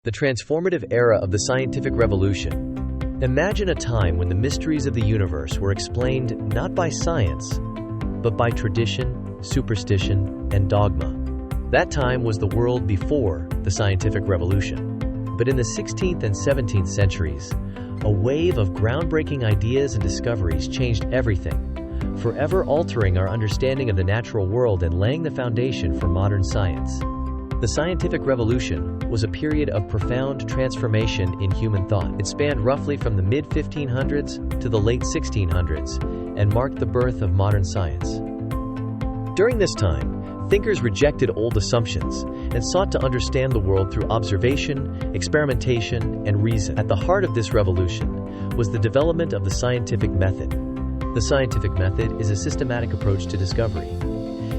The transformative era of the scientific revolution. Imagine a time when the mysteries of the universe were explained not by science, but by tradition, superstition, and dogma. That time was the world before the scientific revolution. But in the 16th and 17th centuries, a wave of groundbreaking ideas and discoveries changed everything, forever altering our understanding of the natural world and laying the foundation for modern science. The scientific revolution was a period of profound transformation in human thought. It spanned roughly from the mid-1500s to the late 1600s and marked the birth of modern science. During this time, thinkers rejected old assumptions and sought to understand the world through observation, experimentation, and reason. At the heart of this revolution was the development of the scientific method. The scientific method is a systematic approach to discovery.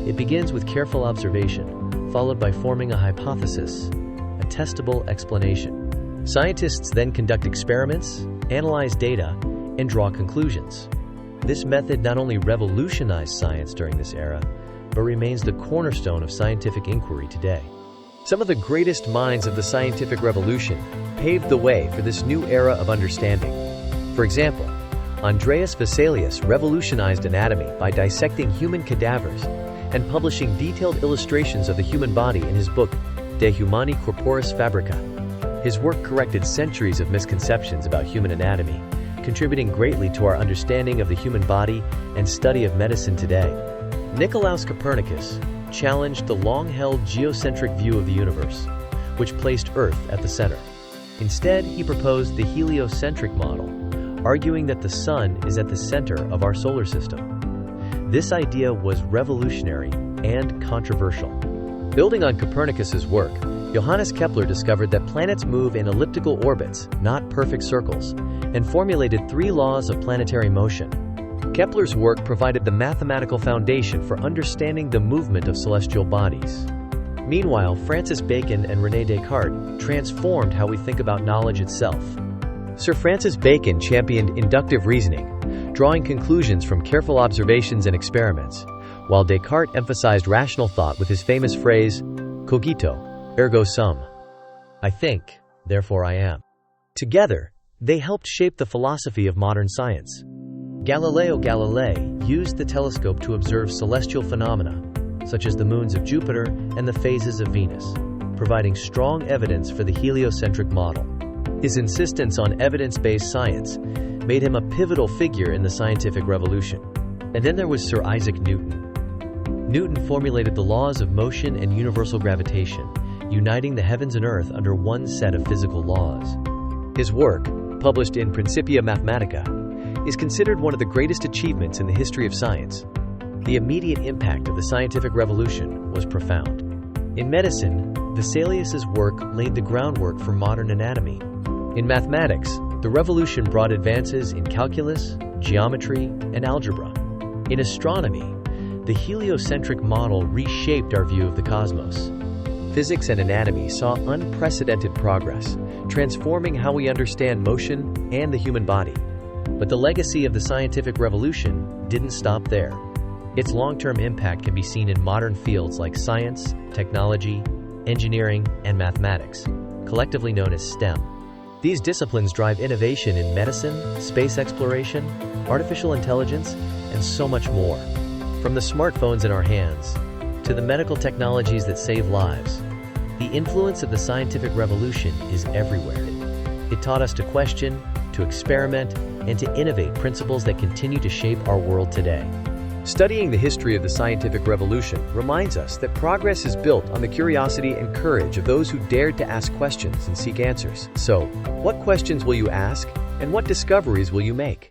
It begins with careful observation, followed by forming a hypothesis, a testable explanation. Scientists then conduct experiments, analyze data, and draw conclusions. This method not only revolutionized science during this era, but remains the cornerstone of scientific inquiry today. Some of the greatest minds of the scientific revolution paved the way for this new era of understanding. For example, Andreas Vesalius revolutionized anatomy by dissecting human cadavers and publishing detailed illustrations of the human body in his book, De Humani Corporis Fabrica. His work corrected centuries of misconceptions about human anatomy, contributing greatly to our understanding of the human body and study of medicine today. Nicolaus Copernicus challenged the long-held geocentric view of the universe, which placed Earth at the center. Instead, he proposed the heliocentric model, arguing that the Sun is at the center of our solar system. This idea was revolutionary and controversial. Building on Copernicus's work, Johannes Kepler discovered that planets move in elliptical orbits, not perfect circles, and formulated 3 laws of planetary motion. Kepler's work provided the mathematical foundation for understanding the movement of celestial bodies. Meanwhile, Francis Bacon and René Descartes transformed how we think about knowledge itself. Sir Francis Bacon championed inductive reasoning, drawing conclusions from careful observations and experiments, while Descartes emphasized rational thought with his famous phrase, cogito, ergo sum. I think, therefore I am. Together, they helped shape the philosophy of modern science. Galileo Galilei used the telescope to observe celestial phenomena, such as the moons of Jupiter and the phases of Venus, providing strong evidence for the heliocentric model. His insistence on evidence-based science made him a pivotal figure in the scientific revolution. And then there was Sir Isaac Newton. Newton formulated the laws of motion and universal gravitation, uniting the heavens and earth under one set of physical laws. His work, published in Principia Mathematica, is considered one of the greatest achievements in the history of science. The immediate impact of the scientific revolution was profound. In medicine, Vesalius's work laid the groundwork for modern anatomy. In mathematics, the revolution brought advances in calculus, geometry, and algebra. In astronomy, the heliocentric model reshaped our view of the cosmos. Physics and anatomy saw unprecedented progress, transforming how we understand motion and the human body. But the legacy of the scientific revolution didn't stop there. Its long-term impact can be seen in modern fields like science, technology, engineering, and mathematics, collectively known as STEM. These disciplines drive innovation in medicine, space exploration, artificial intelligence, and so much more. From the smartphones in our hands to the medical technologies that save lives, the influence of the scientific revolution is everywhere. It taught us to question, to experiment, and to innovate principles that continue to shape our world today. Studying the history of the scientific revolution reminds us that progress is built on the curiosity and courage of those who dared to ask questions and seek answers. So, what questions will you ask, and what discoveries will you make?